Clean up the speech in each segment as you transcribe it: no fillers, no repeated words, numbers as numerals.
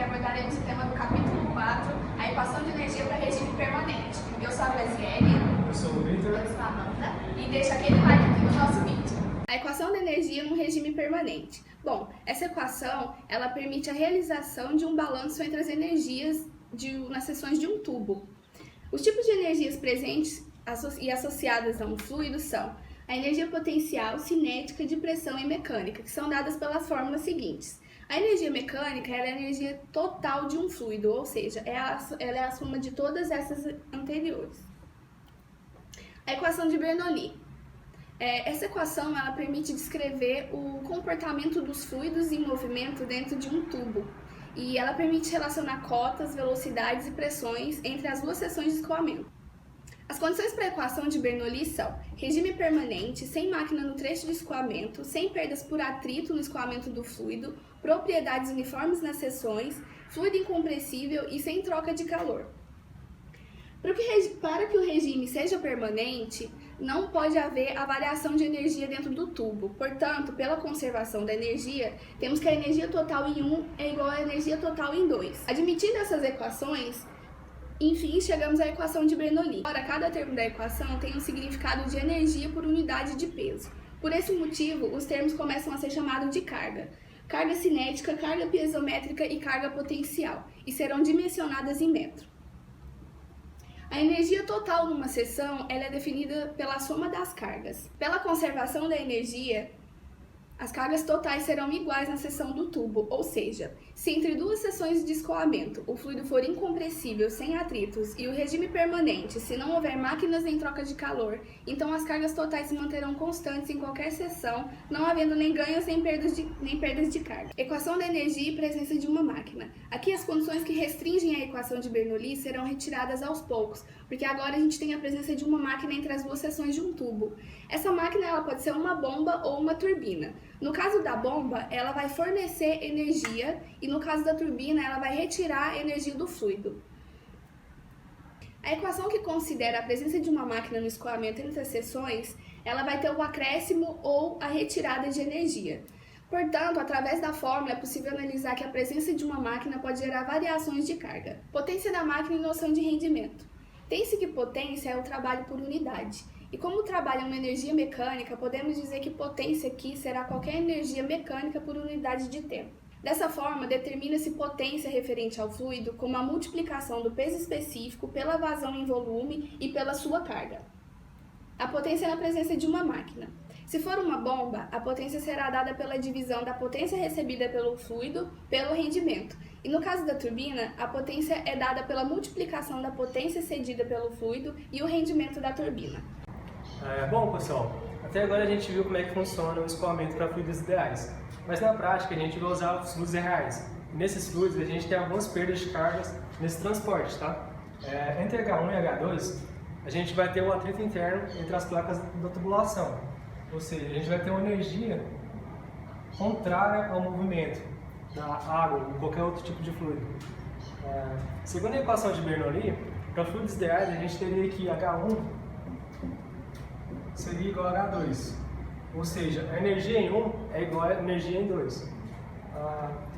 abordaremos o tema do capítulo 4, a equação de energia para regime permanente. Eu sou a Graziele. Eu sou o Victor. Eu sou a Amanda. E deixa aquele like aqui no nosso vídeo. A equação da energia no regime permanente. Bom, essa equação, ela permite a realização de um balanço entre as energias nas seções de um tubo. Os tipos de energias presentes e associadas a um fluido são a energia potencial, cinética, de pressão e mecânica, que são dadas pelas fórmulas seguintes. A energia mecânica é a energia total de um fluido, ou seja, ela é a soma de todas essas anteriores. A equação de Bernoulli. Essa equação ela permite descrever o comportamento dos fluidos em movimento dentro de um tubo. E ela permite relacionar cotas, velocidades e pressões entre as duas seções de escoamento. As condições para a equação de Bernoulli são regime permanente, sem máquina no trecho de escoamento, sem perdas por atrito no escoamento do fluido, propriedades uniformes nas seções, fluido incompressível e sem troca de calor. Para que o regime seja permanente, não pode haver a variação de energia dentro do tubo. Portanto, pela conservação da energia, temos que a energia total em 1 é igual à energia total em 2. Admitindo essas equações, enfim, chegamos à equação de Bernoulli. Agora, cada termo da equação tem um significado de energia por unidade de peso. Por esse motivo, os termos começam a ser chamados de carga. Carga cinética, carga piezométrica e carga potencial, e serão dimensionadas em metro. A energia total numa seção ela é definida pela soma das cargas. Pela conservação da energia, as cargas totais serão iguais na seção do tubo, ou seja, se entre duas seções de escoamento o fluido for incompressível, sem atritos, e o regime permanente, se não houver máquinas nem troca de calor, então as cargas totais se manterão constantes em qualquer seção, não havendo nem ganhos nem perdas de carga. Equação da energia e presença de uma máquina. Aqui as condições que restringem a equação de Bernoulli serão retiradas aos poucos, porque agora a gente tem a presença de uma máquina entre as duas seções de um tubo. Essa máquina ela pode ser uma bomba ou uma turbina. No caso da bomba, ela vai fornecer energia e no caso da turbina, ela vai retirar a energia do fluido. A equação que considera a presença de uma máquina no escoamento entre as seções, ela vai ter o acréscimo ou a retirada de energia. Portanto, através da fórmula é possível analisar que a presença de uma máquina pode gerar variações de carga. Potência da máquina e noção de rendimento. Tem-se que potência é o trabalho por unidade. E como o trabalho é uma energia mecânica, podemos dizer que potência aqui será qualquer energia mecânica por unidade de tempo. Dessa forma, determina-se potência referente ao fluido como a multiplicação do peso específico pela vazão em volume e pela sua carga. A potência é na presença de uma máquina. Se for uma bomba, a potência será dada pela divisão da potência recebida pelo fluido pelo rendimento. E no caso da turbina, a potência é dada pela multiplicação da potência cedida pelo fluido e o rendimento da turbina. Bom, pessoal, até agora a gente viu como é que funciona o escoamento para fluidos ideais, mas na prática a gente vai usar os fluidos reais. E nesses fluidos a gente tem algumas perdas de cargas nesse transporte, tá? Entre H1 e H2, a gente vai ter um atrito interno entre as placas da tubulação, ou seja, a gente vai ter uma energia contrária ao movimento da água ou qualquer outro tipo de fluido. Segundo a equação de Bernoulli, para fluidos ideais a gente teria que H1 seria igual a H2, ou seja, a energia em 1 é igual a energia em 2.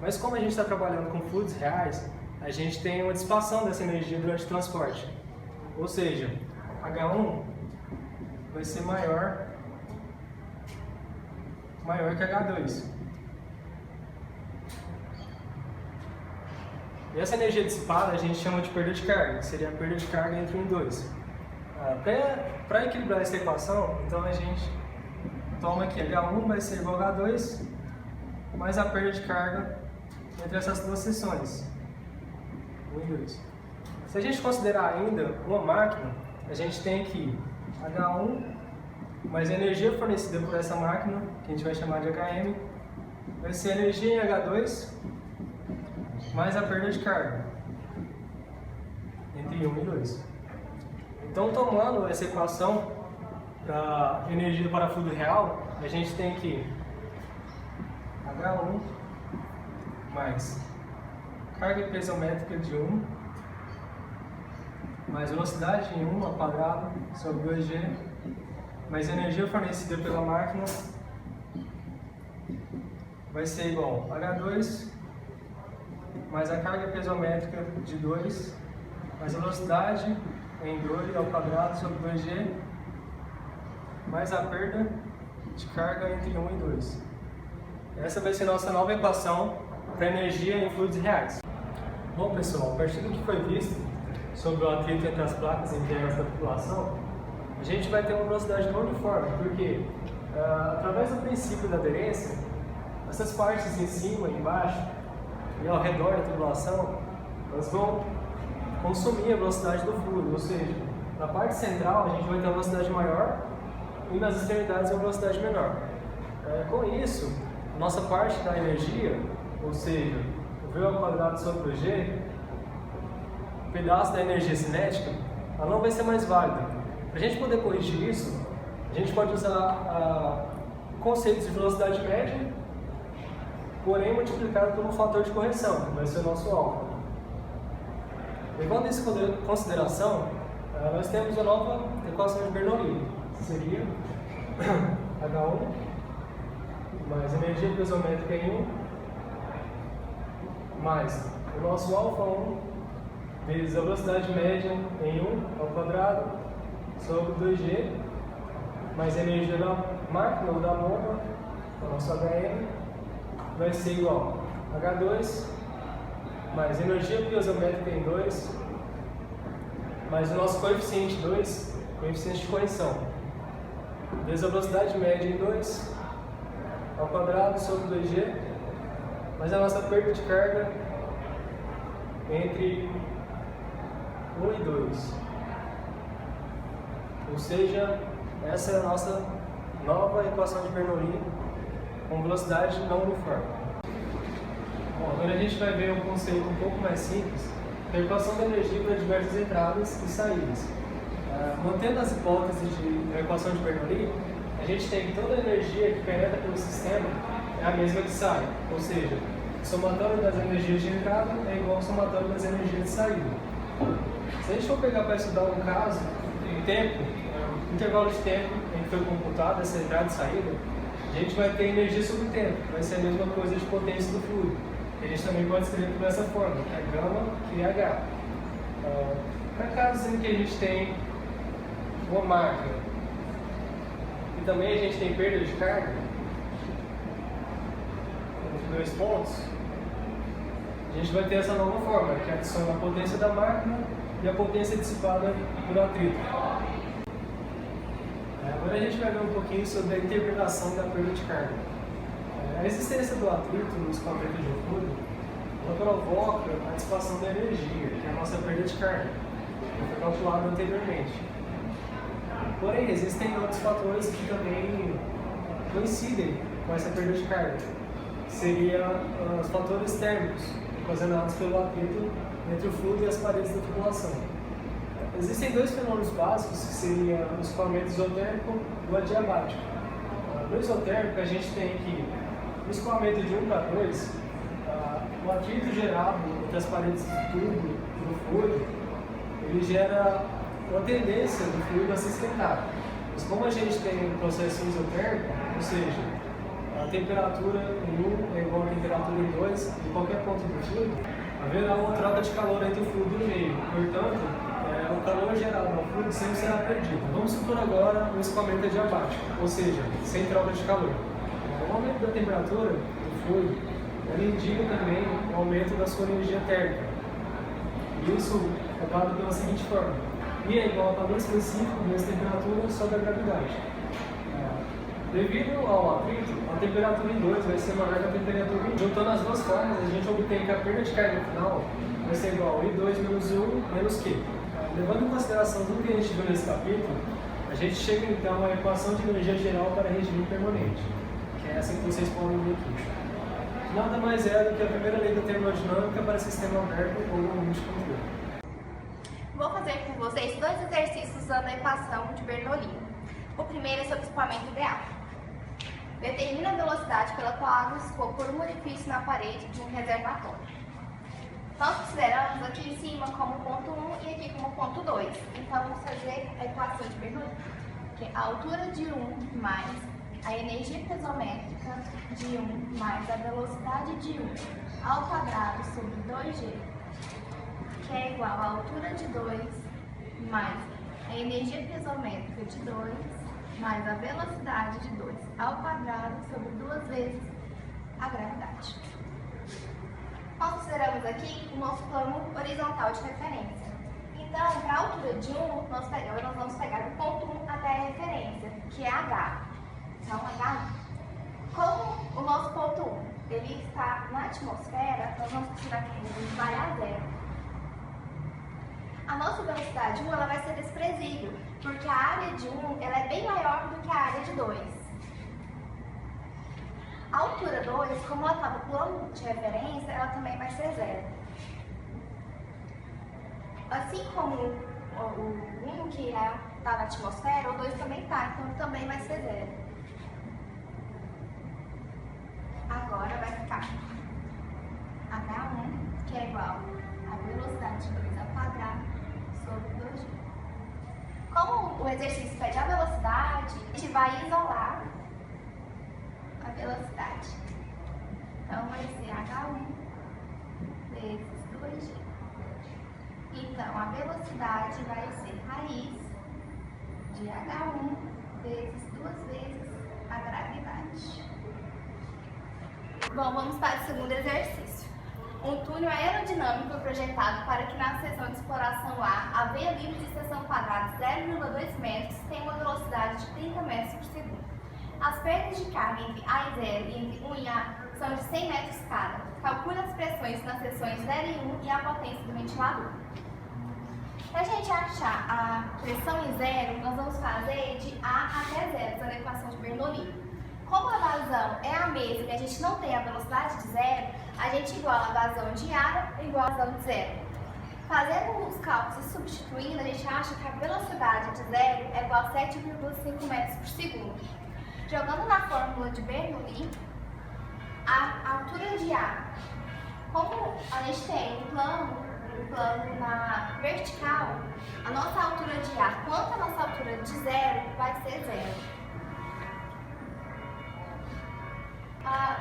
Mas como a gente está trabalhando com fluidos reais, a gente tem uma dissipação dessa energia durante o transporte, ou seja, H1 vai ser maior que H2. E essa energia dissipada a gente chama de perda de carga, que seria a perda de carga entre 1 e 2. Para equilibrar essa equação, então a gente toma que H1 vai ser igual a H2 mais a perda de carga entre essas duas seções, 1 e 2. Se a gente considerar ainda uma máquina, a gente tem aqui H1 mais a energia fornecida por essa máquina, que a gente vai chamar de HM, vai ser energia em H2 mais a perda de carga entre 1 e 2. Então, tomando essa equação para energia para fluido real, a gente tem que H1 mais carga piezométrica de 1 mais velocidade em 1 ao quadrado sobre 2G mais energia fornecida pela máquina vai ser igual a H2 mais a carga piezométrica de 2, mais a velocidade em 2 ao quadrado sobre 2G, mais a perda de carga entre 1 e 2. Essa vai ser nossa nova equação para energia em fluidos reais. Bom pessoal, a partir do que foi visto sobre o atrito entre as placas internas da tubulação, a gente vai ter uma velocidade não uniforme, porque através do princípio da aderência, essas partes em cima, embaixo e ao redor da tubulação, elas vão consumir a velocidade do fluido, ou seja, na parte central a gente vai ter uma velocidade maior e nas extremidades uma velocidade menor. Com isso, a nossa parte da energia, ou seja, o V ao quadrado sobre o G, o pedaço da energia cinética, ela não vai ser mais válida. Para a gente poder corrigir isso, a gente pode usar conceitos de velocidade média, porém multiplicado por um fator de correção, que vai ser o nosso alfa. Levando isso em consideração, nós temos a nova equação de Bernoulli, que seria H1 mais energia piezométrica em 1 mais o nosso alfa 1 vezes a velocidade média em 1 ao quadrado sobre 2G mais a energia da máquina ou da bomba, o nosso HM, vai ser igual a H2 mais energia piezométrica em 2 mais o nosso coeficiente 2, coeficiente de correção, vezes a velocidade média em 2 ao quadrado sobre 2G, mais a nossa perda de carga entre 1 e 2. Ou seja, essa é a nossa nova equação de Bernoulli com velocidade não uniforme. Bom, agora a gente vai ver um conceito um pouco mais simples, da equação da energia para diversas entradas e saídas. Mantendo as hipóteses da equação de Bernoulli, a gente tem que toda a energia que penetra pelo sistema é a mesma que sai, ou seja, o somatório das energias de entrada é igual ao somatório das energias de saída. Se a gente for pegar para estudar um caso em tempo, intervalo de tempo em que foi computada essa entrada e saída, a gente vai ter energia sobre o tempo, que vai ser a mesma coisa de potência do fluido. A gente também pode escrever dessa forma, que é gama e H. Para casos em que a gente tem uma máquina e também a gente tem perda de carga entre 2 pontos, a gente vai ter essa nova forma, que adiciona a potência da máquina e a potência dissipada por atrito. Agora a gente vai ver um pouquinho sobre a interpretação da perda de carga. A existência do atrito no escoamento de um fluido, ela provoca a dissipação da energia, que é a nossa perda de carga, que foi calculado anteriormente. Porém, existem outros fatores que também coincidem com essa perda de carga, que seriam os fatores térmicos, ocasionados pelo atrito entre o fluido e as paredes da tubulação. Existem 2 fenômenos básicos, que seriam o escoamento isotérmico e o adiabático. No isotérmico, a gente tem que, no escoamento de 1 para 2, o atrito gerado entre as paredes do tubo e do fluido, ele gera uma tendência do fluido a se esquentar. Mas como a gente tem um processo isotérmico, ou seja, a temperatura em 1 é igual à temperatura em 2 em qualquer ponto do fluido, haverá uma troca de calor entre o fluido e o meio. Portanto, o calor gerado ao fluido sempre será perdido. Vamos supor agora um escoamento adiabático, ou seja, sem troca de calor. O aumento da temperatura do fluido, ele indica também o aumento da sua energia térmica. Isso é dado pela seguinte forma: I é igual ao calor específico vezes temperatura sobre a gravidade. Devido ao atrito, a temperatura em 2 vai ser maior que a temperatura em 1. Juntando as duas formas, a gente obtém que a perda de carga final vai ser igual a I2 menos U menos Q. Levando em consideração tudo que a gente viu nesse capítulo, a gente chega então à equação de energia geral para regime permanente, que é essa que vocês podem ver aqui. Nada mais é do que a primeira lei da termodinâmica para sistema aberto ou volume de controle. Vou fazer com vocês 2 exercícios usando a equação de Bernoulli. O primeiro é sobre escoamento ideal. Determina a velocidade pela qual a água escoa por um orifício na parede de um reservatório. Nós consideramos aqui em cima como ponto 1 e aqui como ponto 2. Então, vamos fazer a equação de Bernoulli, que é a altura de 1 mais a energia piezométrica de 1 mais a velocidade de 1 ao quadrado sobre 2G, que é igual à altura de 2 mais a energia piezométrica de 2 mais a velocidade de 2 ao quadrado sobre 2 vezes a gravidade. Nós consideramos aqui o nosso plano horizontal de referência. Então, para a altura de 1, nós vamos pegar o ponto 1 até a referência, que é H. Então, H, como o nosso ponto 1 ele está na atmosfera, nós vamos considerar que ele vai a 0. A nossa velocidade 1 ela vai ser desprezível, porque a área de 1 ela é bem maior do que a área de 2. A altura 2, como ela está no plano de referência, ela também vai ser 0. Assim como o 1 que está na atmosfera, o 2 também está, então também vai ser 0. Agora vai ficar H1, que é igual a velocidade de 2 ao quadrado sobre 2G. Como o exercício pede a velocidade, a gente vai isolar a velocidade. Então, vai ser H1 vezes 2G. Então, a velocidade vai ser raiz de H1 vezes 2 vezes a gravidade. Bom, vamos para o segundo exercício. Um túnel aerodinâmico projetado para que na seção de exploração A veia livre de seção quadrada 0,2 metros tenha uma velocidade de 30 metros por segundo. As perdas de carga entre A e 0 e entre 1 e A são de 100 metros cada. Calcule as pressões nas seções 0 e 1 e a potência do ventilador. Para a gente achar a pressão em 0, nós vamos fazer de A até 0, usando a equação de Bernoulli. Como a vazão é a mesma e a gente não tem a velocidade de 0, a gente iguala a vazão de A igual a vazão de 0. Fazendo os cálculos e substituindo, a gente acha que a velocidade de 0 é igual a 7,5 metros por segundo. Jogando na fórmula de Bernoulli, a altura de A, como a gente tem um plano na vertical, a nossa altura de A quanto a nossa altura de 0 vai ser 0.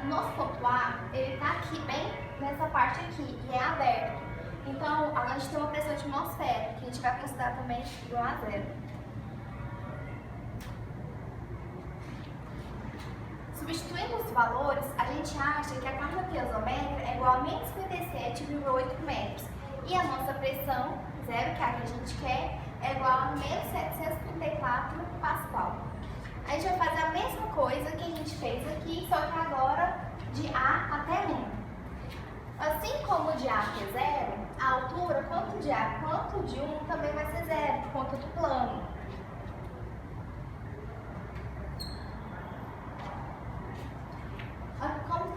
Nosso ponto A, ele está aqui, bem nessa parte aqui, e é aberto. Então, a gente tem uma pressão atmosférica, que a gente vai considerar também igual a 0. Substituindo os valores, a gente acha que a carga piezométrica é igual a menos 57,8 metros. E a nossa pressão, 0, que é a que a gente quer, é igual a menos 734 pascal. A gente vai fazer a mesma coisa que a gente fez aqui, só que agora de A até 1. Assim como de A até 0, a altura, quanto de A quanto de 1, também vai ser 0, por conta do plano.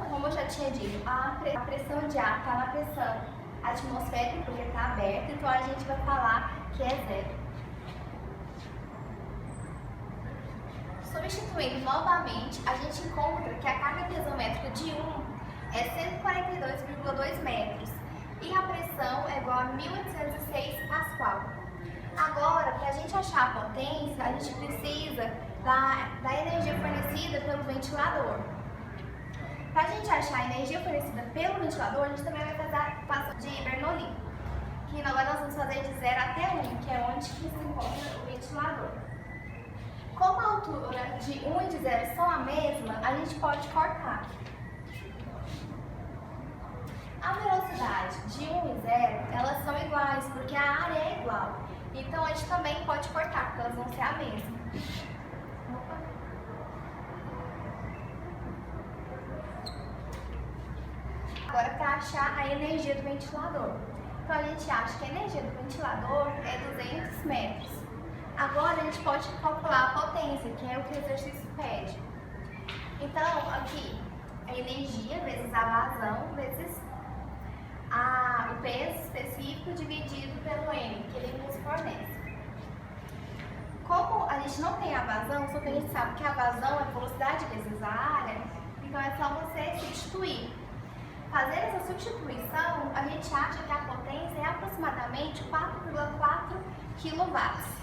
Como eu já tinha dito, a pressão de A está na pressão atmosférica, porque está aberta, então a gente vai falar que é 0. Substituindo novamente, a gente encontra que a carga piezométrica de 1 é 142,2 metros e a pressão é igual a 1.806 pascal. Agora, para a gente achar a potência, a gente precisa da energia fornecida pelo ventilador. Para a gente achar a energia fornecida pelo ventilador, a gente também vai fazer a equação de Bernoulli, que agora nós vamos fazer de 0 até 1, que é onde que se encontra o ventilador. Como a altura de 1 e de 0 são a mesma, a gente pode cortar. A velocidade de 1 e 0, elas são iguais, porque a área é igual. Então, a gente também pode cortar, porque elas vão ser a mesma. Agora, para achar a energia do ventilador. Então, a gente acha que a energia do ventilador é 200 metros. Agora, a gente pode calcular a potência, que é o que o exercício pede. Então, aqui, a energia vezes a vazão vezes o peso específico dividido pelo M, que ele nos fornece. Como a gente não tem a vazão, só que a gente sabe que a vazão é velocidade vezes a área, então é só você substituir. Fazendo essa substituição, a gente acha que a potência é aproximadamente 4,4 kW.